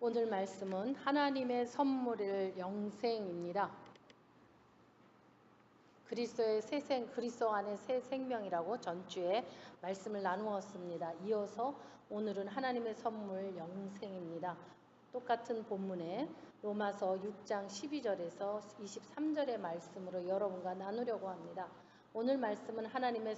오늘 말씀은 하나님의 선물일 영생입니다. 그리스도의 그리스도 안에 새 생명이라고 전주에 말씀을 나누었습니다. 이어서 오늘은 하나님의 선물 영생입니다. 똑같은 본문에 로마서 6장 12절에서 23절의 말씀으로 여러분과 나누려고 합니다. 오늘 말씀은 하나님의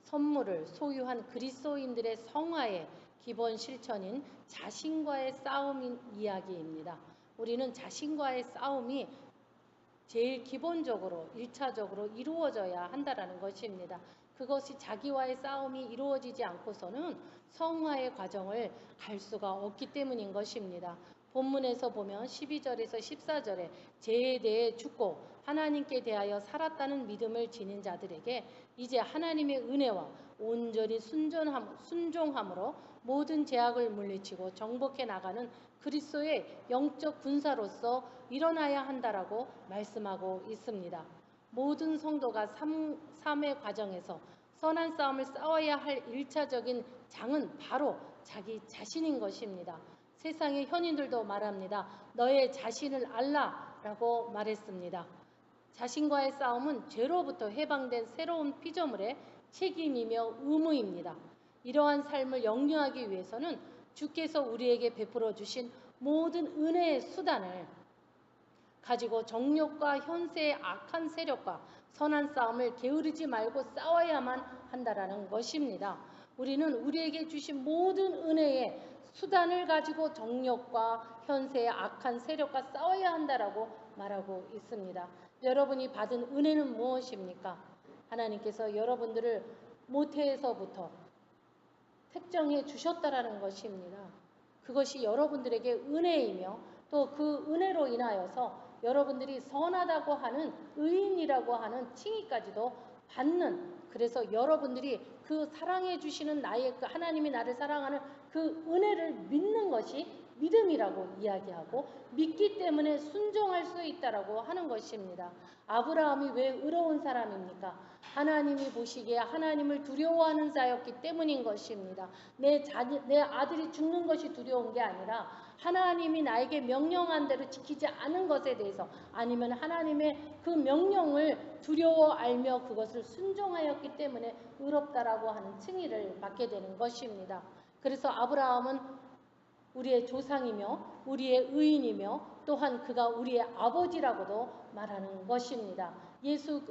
선물을 소유한 그리스도인들의 성화의 기본 실천인 자신과의 싸움인 이야기입니다. 우리는 자신과의 싸움이 제일 기본적으로 1차적으로 이루어져야 한다는 것입니다. 그것이 자기와의 싸움이 이루어지지 않고서는 성화의 과정을 갈 수가 없기 때문인 것입니다. 본문에서 보면 12절에서 14절에 죄에 대해 죽고 하나님께 대하여 살았다는 믿음을 지닌 자들에게 이제 하나님의 은혜와 온전히 순종함으로 모든 죄악을 물리치고 정복해 나가는 그리스도의 영적 군사로서 일어나야 한다라고 말씀하고 있습니다. 모든 성도가 삶의 과정에서 선한 싸움을 싸워야 할 1차적인 장은 바로 자기 자신인 것입니다. 세상의 현인들도 말합니다. 너의 자신을 알라라고 말했습니다. 자신과의 싸움은 죄로부터 해방된 새로운 피조물의 책임이며 의무입니다. 이러한 삶을 영유하기 위해서는 주께서 우리에게 베풀어 주신 모든 은혜의 수단을 가지고 정욕과 현세의 악한 세력과 선한 싸움을 게으르지 말고 싸워야만 한다라는 것입니다. 우리는 우리에게 주신 모든 은혜의 수단을 가지고 정욕과 현세의 악한 세력과 싸워야 한다라고 말하고 있습니다. 여러분이 받은 은혜는 무엇입니까? 하나님께서 여러분들을 모태에서부터 택정해 주셨다라는 것입니다. 그것이 여러분들에게 은혜이며 또 그 은혜로 인하여서 여러분들이 선하다고 하는 의인이라고 하는 칭의까지도 받는, 그래서 여러분들이 그 사랑해 주시는 그 하나님이 나를 사랑하는 그 은혜를 믿는 것이 믿음이라고 이야기하고 믿기 때문에 순종할 수 있다라고 하는 것입니다. 아브라함이 왜 의로운 사람입니까? 하나님이 보시기에 하나님을 두려워하는 자였기 때문인 것입니다. 내 아들이 죽는 것이 두려운 게 아니라 하나님이 나에게 명령한 대로 지키지 않은 것에 대해서, 아니면 하나님의 그 명령을 두려워 알며 그것을 순종하였기 때문에 의롭다라고 하는 칭의를 받게 되는 것입니다. 그래서 아브라함은 우리의 조상이며 우리의 의인이며 또한 그가 우리의 아버지라고도 말하는 것입니다.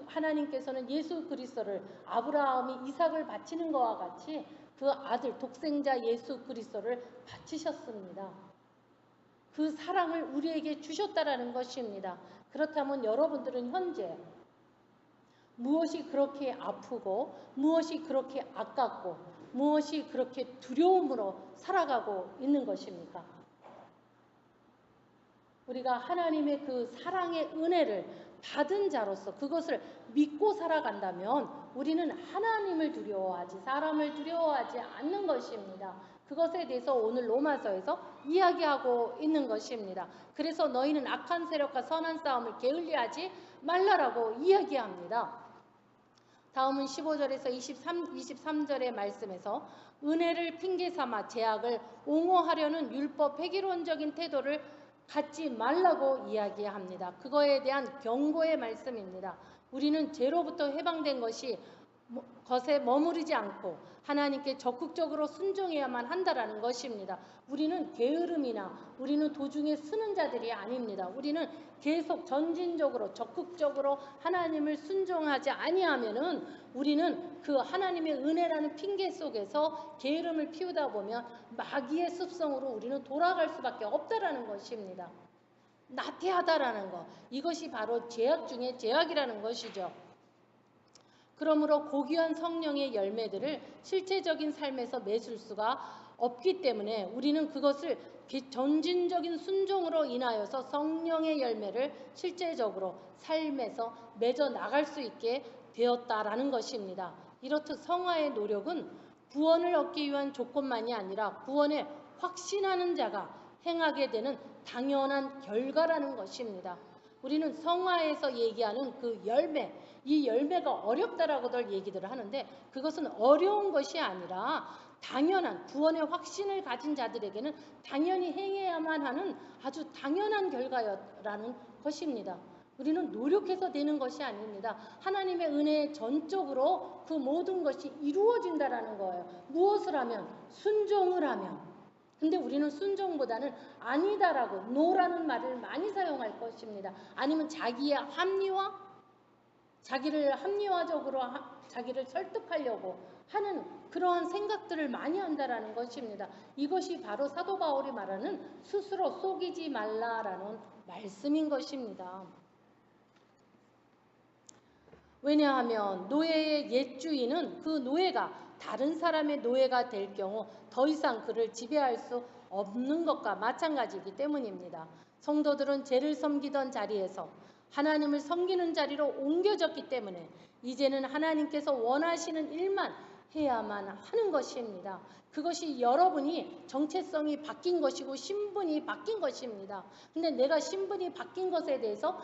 하나님께서는 예수 그리스도를 아브라함이 이삭을 바치는 것과 같이 그 아들 독생자 예수 그리스도를 바치셨습니다. 그 사랑을 우리에게 주셨다라는 것입니다. 그렇다면 여러분들은 현재 무엇이 그렇게 아프고 무엇이 그렇게 아깝고 무엇이 그렇게 두려움으로 살아가고 있는 것입니까? 우리가 하나님의 그 사랑의 은혜를 받은 자로서 그것을 믿고 살아간다면 우리는 하나님을 두려워하지 사람을 두려워하지 않는 것입니다. 그것에 대해서 오늘 로마서에서 이야기하고 있는 것입니다. 그래서 너희는 악한 세력과 선한 싸움을 게을리하지 말라라고 이야기합니다. 다음은 15절에서 23절의 말씀에서 은혜를 핑계삼아 죄악을 옹호하려는 율법 획일론적인 태도를 갖지 말라고 이야기합니다. 그거에 대한 경고의 말씀입니다. 우리는 죄로부터 해방된 것에 머무르지 않고 하나님께 적극적으로 순종해야만 한다라는 것입니다. 우리는 게으름이나 우리는 도중에 쓰는 자들이 아닙니다. 우리는 계속 전진적으로 적극적으로 하나님을 순종하지 아니하면은 우리는 그 하나님의 은혜라는 핑계 속에서 게으름을 피우다 보면 마귀의 습성으로 우리는 돌아갈 수밖에 없다라는 것입니다. 나태하다라는 것, 이것이 바로 죄악 중에 죄악이라는 것이죠. 그러므로 고귀한 성령의 열매들을 실제적인 삶에서 맺을 수가 없기 때문에 우리는 그것을 전진적인 순종으로 인하여서 성령의 열매를 실제적으로 삶에서 맺어 나갈 수 있게 되었다라는 것입니다. 이렇듯 성화의 노력은 구원을 얻기 위한 조건만이 아니라 구원에 확신하는 자가 행하게 되는 당연한 결과라는 것입니다. 우리는 성화에서 얘기하는 그 열매, 이 열매가 어렵다라고들 얘기들을 하는데 그것은 어려운 것이 아니라 당연한 구원의 확신을 가진 자들에게는 당연히 행해야만 하는 아주 당연한 결과라는 것입니다. 우리는 노력해서 되는 것이 아닙니다. 하나님의 은혜에 전적으로 그 모든 것이 이루어진다라는 거예요. 무엇을 하면? 순종을 하면. 근데 우리는 순종보다는 아니다라고 노라는 말을 많이 사용할 것입니다. 아니면 자기의 합리화, 자기를 합리화적으로 자기를 설득하려고 하는 그러한 생각들을 많이 한다라는 것입니다. 이것이 바로 사도 바울이 말하는 스스로 속이지 말라라는 말씀인 것입니다. 왜냐하면 노예의 옛 주인은 그 노예가 다른 사람의 노예가 될 경우 더 이상 그를 지배할 수 없는 것과 마찬가지이기 때문입니다. 성도들은 죄를 섬기던 자리에서 하나님을 섬기는 자리로 옮겨졌기 때문에 이제는 하나님께서 원하시는 일만 해야만 하는 것입니다. 그것이 여러분이 정체성이 바뀐 것이고 신분이 바뀐 것입니다. 근데 내가 신분이 바뀐 것에 대해서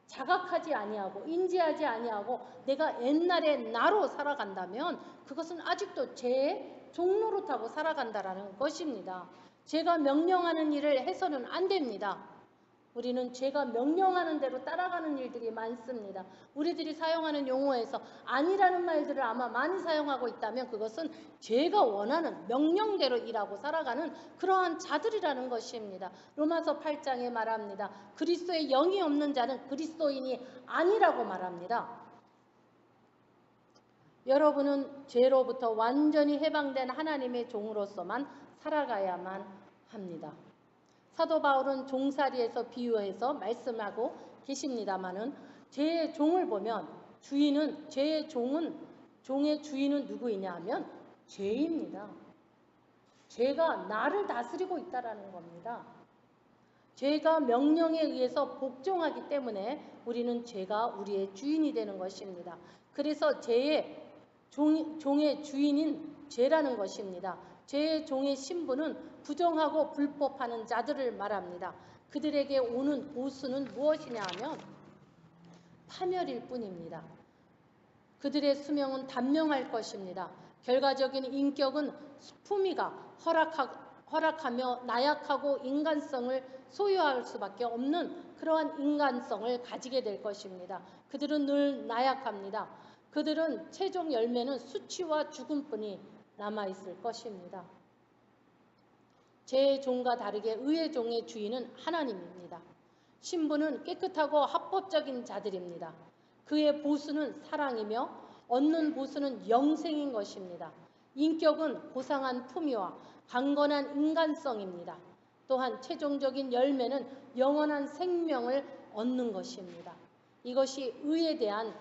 자각하지 아니하고 인지하지 아니하고 내가 옛날의 나로 살아간다면 그것은 아직도 죄의 종노릇하고 살아간다라는 것입니다. 제가 명령하는 일을 해서는 안 됩니다. 우리는 제가 명령하는 대로 따라가는 일들이 많습니다. 우리들이 사용하는 용어에서 아니라는 말들을 아마 많이 사용하고 있다면 그것은 제가 원하는 명령대로 일하고 살아가는 그러한 자들이라는 것입니다. 로마서 8장에 말합니다. 그리스도의 영이 없는 자는 그리스도인이 아니라고 말합니다. 여러분은 죄로부터 완전히 해방된 하나님의 종으로서만 살아가야만 합니다. 사도 바울은 종살이에서 비유해서 말씀하고 계십니다마는 죄의 종을 보면 죄의 종의 주인은 누구이냐 하면 죄입니다. 죄가 나를 다스리고 있다라는 겁니다. 죄가 명령에 의해서 복종하기 때문에 우리는 죄가 우리의 주인이 되는 것입니다. 그래서 종의 주인인 죄라는 것입니다. 죄의 종의 신분은 부정하고 불법하는 자들을 말합니다. 그들에게 오는 보수는 무엇이냐 하면 파멸일 뿐입니다. 그들의 수명은 단명할 것입니다. 결과적인 인격은 품위가 허락하며 나약하고 인간성을 소유할 수밖에 없는 그러한 인간성을 가지게 될 것입니다. 그들은 늘 나약합니다. 그들은 최종 열매는 수치와 죽음뿐이 남아있을 것입니다. 죄의 종과 다르게 의의 종의 주인은 하나님입니다. 신분은 깨끗하고 합법적인 자들입니다. 그의 보수는 사랑이며 얻는 보수는 영생인 것입니다. 인격은 고상한 품위와 강건한 인간성입니다. 또한 최종적인 열매는 영원한 생명을 얻는 것입니다. 이것이 의에 대한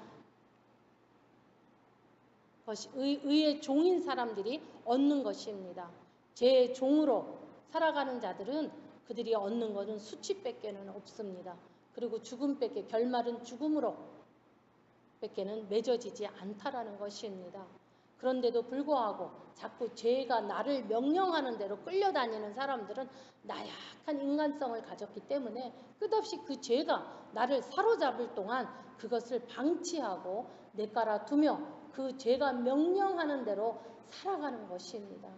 의의 종인 사람들이 얻는 것입니다. 죄의 종으로 살아가는 자들은 그들이 얻는 것은 수치밖에는 없습니다. 그리고 죽음밖에 결말은 죽음으로 밖에는 맺어지지 않다라는 것입니다. 그런데도 불구하고 자꾸 죄가 나를 명령하는 대로 끌려다니는 사람들은 나약한 인간성을 가졌기 때문에 끝없이 그 죄가 나를 사로잡을 동안 그것을 방치하고 내깔아 두며 그 죄가 명령하는 대로 살아가는 것입니다.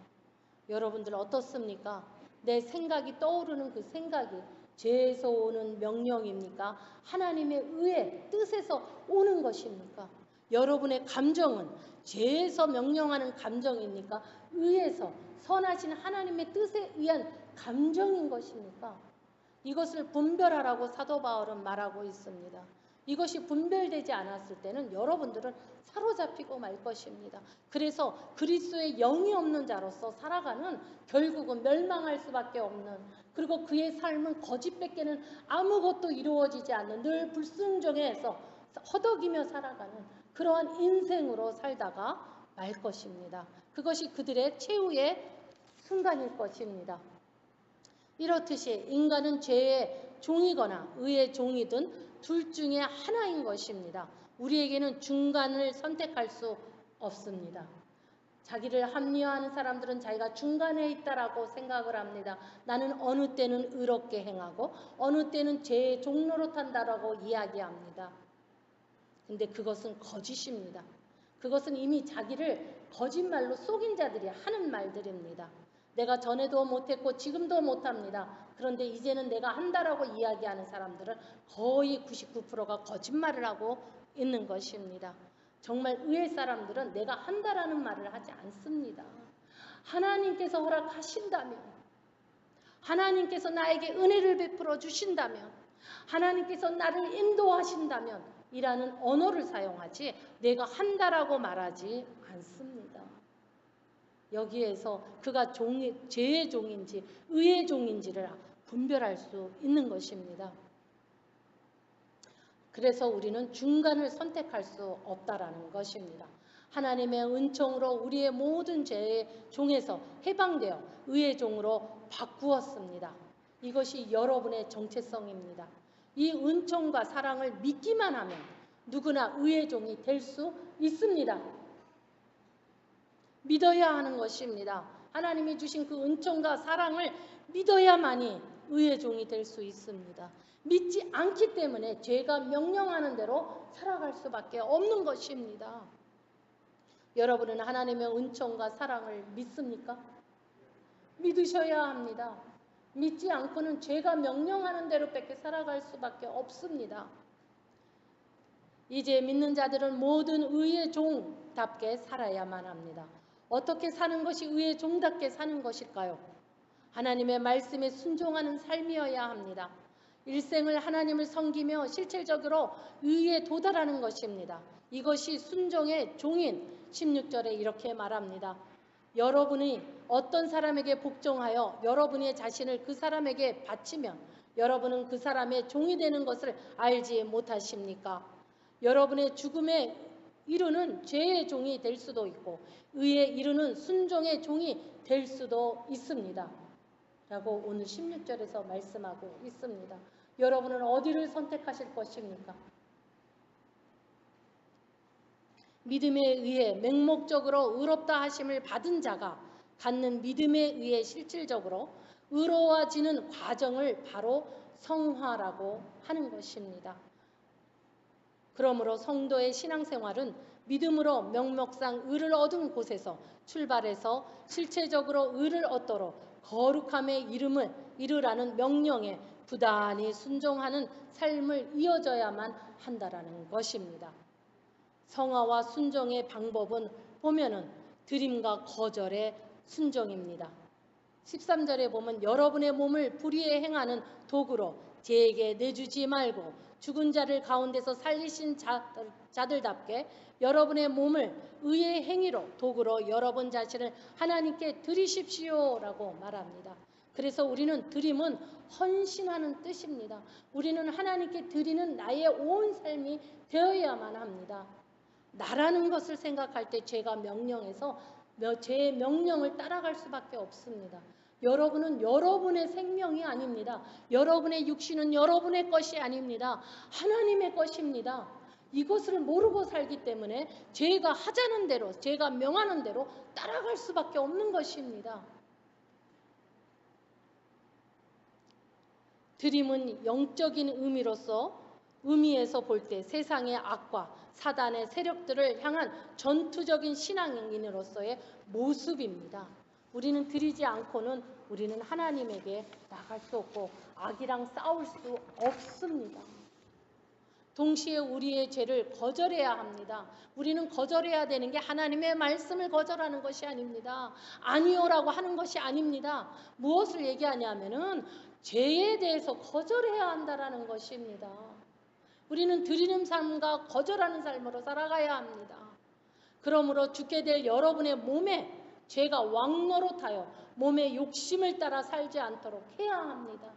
여러분들 어떻습니까? 내 생각이 떠오르는 그 생각이 죄에서 오는 명령입니까? 하나님의 의의 뜻에서 오는 것입니까? 여러분의 감정은 죄에서 명령하는 감정입니까? 의에서 선하신 하나님의 뜻에 의한 감정인 것입니까? 이것을 분별하라고 사도 바울은 말하고 있습니다. 이것이 분별되지 않았을 때는 여러분들은 사로잡히고 말 것입니다. 그래서 그리스도의 영이 없는 자로서 살아가는 결국은 멸망할 수밖에 없는, 그리고 그의 삶은 거짓밖에는 아무것도 이루어지지 않는 늘 불순종해서 허덕이며 살아가는 그러한 인생으로 살다가 말 것입니다. 그것이 그들의 최후의 순간일 것입니다. 이렇듯이 인간은 죄의 종이거나 의의 종이든 둘 중에 하나인 것입니다. 우리에게는 중간을 선택할 수 없습니다. 자기를 합리화하는 사람들은 자기가 중간에 있다라고 생각을 합니다. 나는 어느 때는 의롭게 행하고 어느 때는 죄의 종로로 탄다라고 이야기합니다. 근데 그것은 거짓입니다. 그것은 이미 자기를 거짓말로 속인 자들이 하는 말들입니다. 내가 전에도 못했고 지금도 못합니다. 그런데 이제는 내가 한다라고 이야기하는 사람들은 거의 99%가 거짓말을 하고 있는 것입니다. 정말 의의 사람들은 내가 한다라는 말을 하지 않습니다. 하나님께서 허락하신다면, 하나님께서 나에게 은혜를 베풀어 주신다면, 하나님께서 나를 인도하신다면 이라는 언어를 사용하지 내가 한다라고 말하지 않습니다. 여기에서 그가 죄의 종인지 의의 종인지를 분별할 수 있는 것입니다. 그래서 우리는 중간을 선택할 수 없다라는 것입니다. 하나님의 은총으로 우리의 모든 죄의 종에서 해방되어 의의 종으로 바꾸었습니다. 이것이 여러분의 정체성입니다. 이 은총과 사랑을 믿기만 하면 누구나 의의 종이 될 수 있습니다. 믿어야 하는 것입니다. 하나님이 주신 그 은총과 사랑을 믿어야만이 의의 종이 될 수 있습니다. 믿지 않기 때문에 죄가 명령하는 대로 살아갈 수밖에 없는 것입니다. 여러분은 하나님의 은총과 사랑을 믿습니까? 믿으셔야 합니다. 믿지 않고는 죄가 명령하는 대로밖에 살아갈 수밖에 없습니다. 이제 믿는 자들은 모든 의의 종답게 살아야만 합니다. 어떻게 사는 것이 의의 종답게 사는 것일까요? 하나님의 말씀에 순종하는 삶이어야 합니다. 일생을 하나님을 섬기며 실질적으로 의에 도달하는 것입니다. 이것이 순종의 종인 16절에 이렇게 말합니다. 여러분이 어떤 사람에게 복종하여 여러분의 자신을 그 사람에게 바치면 여러분은 그 사람의 종이 되는 것을 알지 못하십니까? 여러분의 죽음에 이르는 죄의 종이 될 수도 있고 의에 이르는 순종의 종이 될 수도 있습니다. 라고 오늘 16절에서 말씀하고 있습니다. 여러분은 어디를 선택하실 것입니까? 믿음에 의해 맹목적으로 의롭다 하심을 받은 자가 갖는 믿음에 의해 실질적으로 의로워지는 과정을 바로 성화라고 하는 것입니다. 그러므로 성도의 신앙생활은 믿음으로 명목상 의를 얻은 곳에서 출발해서 실체적으로 의를 얻도록 거룩함의 이름을 이르라는 명령에 부단히 순종하는 삶을 이어져야만 한다라는 것입니다. 성화와 순종의 방법은 보면은 드림과 거절의 순종입니다. 13절에 보면 여러분의 몸을 불의에 행하는 도구로 제에게 내주지 말고 죽은 자를 가운데서 살리신 자들답게 여러분의 몸을 의의 행위로 도구로 여러분 자신을 하나님께 드리십시오라고 말합니다. 그래서 우리는 드림은 헌신하는 뜻입니다. 우리는 하나님께 드리는 나의 온 삶이 되어야만 합니다. 나라는 것을 생각할 때 죄가 명령해서 죄의 명령을 따라갈 수밖에 없습니다. 여러분은 여러분의 생명이 아닙니다. 여러분의 육신은 여러분의 것이 아닙니다. 하나님의 것입니다. 이것을 모르고 살기 때문에 죄가 하자는 대로, 죄가 명하는 대로 따라갈 수밖에 없는 것입니다. 드림은 영적인 의미에서 볼 때 세상의 악과 사단의 세력들을 향한 전투적인 신앙인으로서의 모습입니다. 우리는 드리지 않고는 우리는 하나님에게 나갈 수 없고 악이랑 싸울 수 없습니다. 동시에 우리의 죄를 거절해야 합니다. 우리는 거절해야 되는 게 하나님의 말씀을 거절하는 것이 아닙니다. 아니요라고 하는 것이 아닙니다. 무엇을 얘기하냐면은 죄에 대해서 거절해야 한다라는 것입니다. 우리는 드리는 삶과 거절하는 삶으로 살아가야 합니다. 그러므로 죽게 될 여러분의 몸에 죄가 왕노릇하여 몸의 욕심을 따라 살지 않도록 해야 합니다.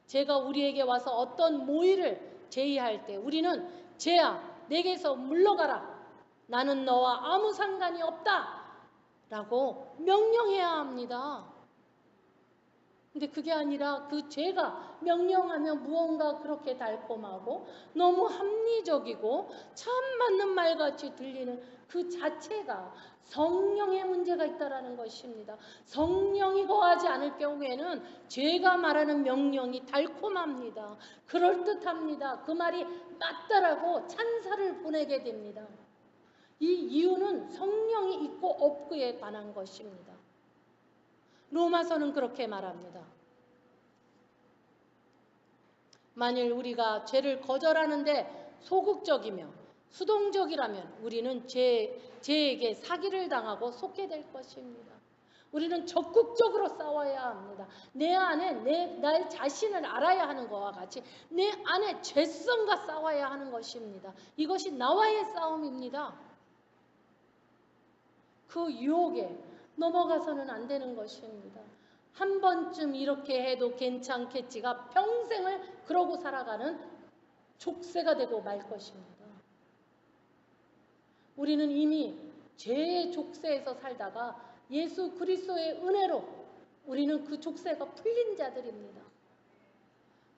죄가 우리에게 와서 어떤 모의를 제의할 때 우리는 죄야 내게서 물러가라. 나는 너와 아무 상관이 없다. 라고 명령해야 합니다. 근데 그게 아니라 그 죄가 명령하면 무언가 그렇게 달콤하고 너무 합리적이고 참 맞는 말같이 들리는 그 자체가 성령의 문제가 있다라는 것입니다. 성령이 거하지 않을 경우에는 죄가 말하는 명령이 달콤합니다. 그럴듯합니다. 그 말이 맞다라고 찬사를 보내게 됩니다. 이 이유는 성령이 있고 없고에 관한 것입니다. 로마서는 그렇게 말합니다. 만일 우리가 죄를 거절하는데 소극적이며 수동적이라면 우리는 죄에게 사기를 당하고 속게 될 것입니다. 우리는 적극적으로 싸워야 합니다. 내 안에 나의 자신을 알아야 하는 것과 같이 내 안에 죄성과 싸워야 하는 것입니다. 이것이 나와의 싸움입니다. 그 유혹에 넘어가서는 안 되는 것입니다. 한 번쯤 이렇게 해도 괜찮겠지가 평생을 그러고 살아가는 족쇄가 되고 말 것입니다. 우리는 이미 죄의 족쇄에서 살다가 예수 그리스도의 은혜로 우리는 그 족쇄가 풀린 자들입니다.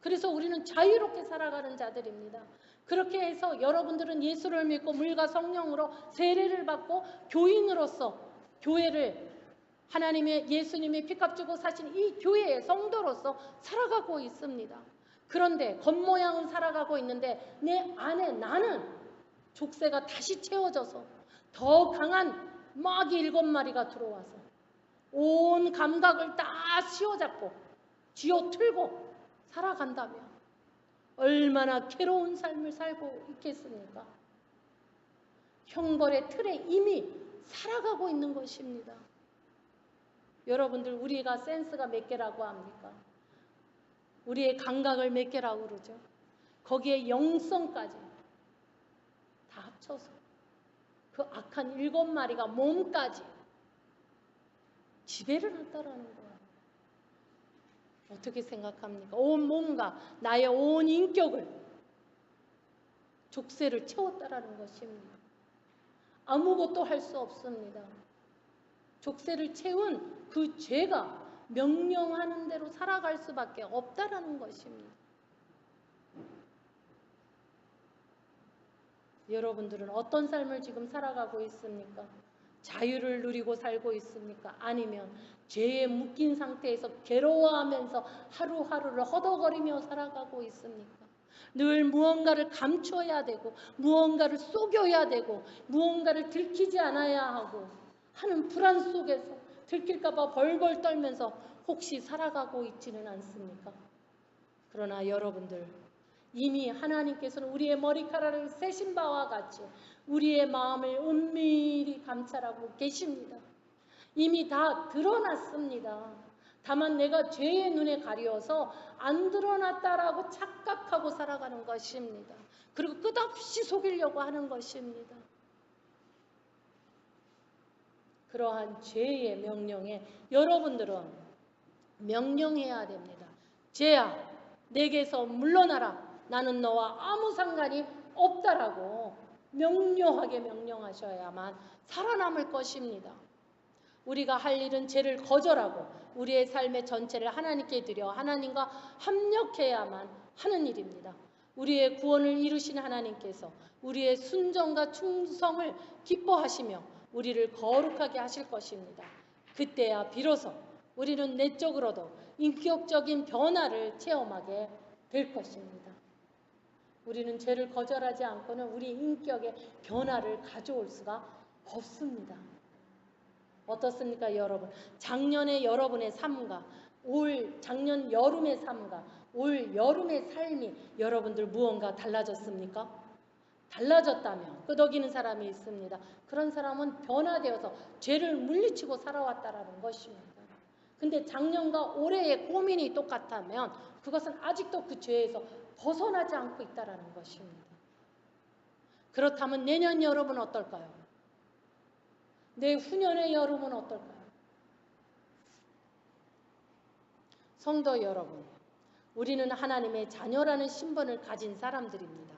그래서 우리는 자유롭게 살아가는 자들입니다. 그렇게 해서 여러분들은 예수를 믿고 물과 성령으로 세례를 받고 교인으로서 교회를 하나님의 예수님이 피값 주고 사신 이 교회의 성도로서 살아가고 있습니다. 그런데 겉모양은 살아가고 있는데 내 안에 나는 족쇄가 다시 채워져서 더 강한 마귀 7마리가 들어와서 온 감각을 다 씌워잡고 쥐어틀고 살아간다면 얼마나 괴로운 삶을 살고 있겠습니까? 형벌의 틀에 이미 살아가고 있는 것입니다. 여러분들, 우리가 센스가 몇 개라고 합니까? 우리의 감각을 몇 개라고 그러죠? 거기에 영성까지 다 합쳐서 그 악한 7마리가 몸까지 지배를 한다라는 거예요. 어떻게 생각합니까? 온 몸과 나의 온 인격을 족쇄를 채웠다라는 것입니다. 아무것도 할 수 없습니다. 족쇄를 채운 그 죄가 명령하는 대로 살아갈 수밖에 없다라는 것입니다. 여러분들은 어떤 삶을 지금 살아가고 있습니까? 자유를 누리고 살고 있습니까? 아니면 죄에 묶인 상태에서 괴로워하면서 하루하루를 허덕거리며 살아가고 있습니까? 늘 무언가를 감춰야 되고 무언가를 속여야 되고 무언가를 들키지 않아야 하고 하는 불안 속에서 들킬까 봐 벌벌 떨면서 혹시 살아가고 있지는 않습니까? 그러나 여러분들, 이미 하나님께서는 우리의 머리카락을 세신 바와 같이 우리의 마음을 은밀히 감찰하고 계십니다. 이미 다 드러났습니다. 다만 내가 죄의 눈에 가려워서 안 드러났다라고 착각하고 살아가는 것입니다. 그리고 끝없이 속이려고 하는 것입니다. 그러한 죄의 명령에 여러분들은 명령해야 됩니다. 죄야, 내게서 물러나라. 나는 너와 아무 상관이 없다라고 명료하게 명령하셔야만 살아남을 것입니다. 우리가 할 일은 죄를 거절하고 우리의 삶의 전체를 하나님께 드려 하나님과 합력해야만 하는 일입니다. 우리의 구원을 이루신 하나님께서 우리의 순종과 충성을 기뻐하시며 우리를 거룩하게 하실 것입니다. 그때야 비로소 우리는 내적으로도 인격적인 변화를 체험하게 될 것입니다. 우리는 죄를 거절하지 않고는 우리 인격의 변화를 가져올 수가 없습니다. 어떻습니까, 여러분? 작년의 여러분의 삶과 작년 여름의 삶과 올 여름의 삶이 여러분들 무언가 달라졌습니까? 달라졌다면 끄덕이는 사람이 있습니다. 그런 사람은 변화되어서 죄를 물리치고 살아왔다라는 것입니다. 근데 작년과 올해의 고민이 똑같다면 그것은 아직도 그 죄에서 벗어나지 않고 있다라는 것입니다. 그렇다면 내년 여름은 어떨까요? 내후년의 여름은 어떨까요? 성도 여러분, 우리는 하나님의 자녀라는 신분을 가진 사람들입니다.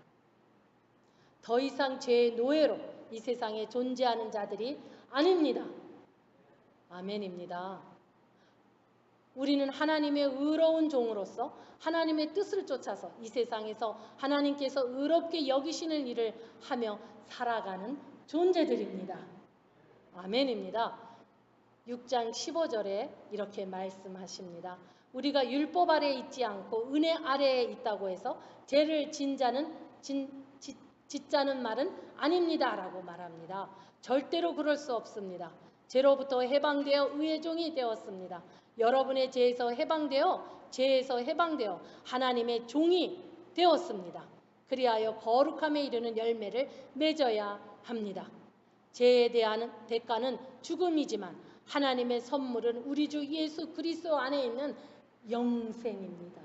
더 이상 죄의 노예로 이 세상에 존재하는 자들이 아닙니다. 아멘입니다. 우리는 하나님의 의로운 종으로서 하나님의 뜻을 쫓아서 이 세상에서 하나님께서 의롭게 여기시는 일을 하며 살아가는 존재들입니다. 아멘입니다. 6장 15절에 이렇게 말씀하십니다. 우리가 율법 아래에 있지 않고 은혜 아래에 있다고 해서 죄를 짓자는 말은 아닙니다라고 말합니다. 절대로 그럴 수 없습니다. 죄로부터 해방되어 의의 종이 되었습니다. 여러분의 죄에서 해방되어 하나님의 종이 되었습니다. 그리하여 거룩함에 이르는 열매를 맺어야 합니다. 죄에 대한 대가는 죽음이지만 하나님의 선물은 우리 주 예수 그리스도 안에 있는 영생입니다.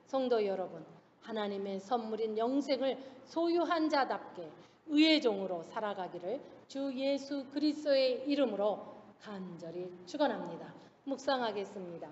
성도 여러분, 하나님의 선물인 영생을 소유한 자답게 의의 종으로 살아가기를 주 예수 그리스도의 이름으로 간절히 축원합니다. 묵상하겠습니다.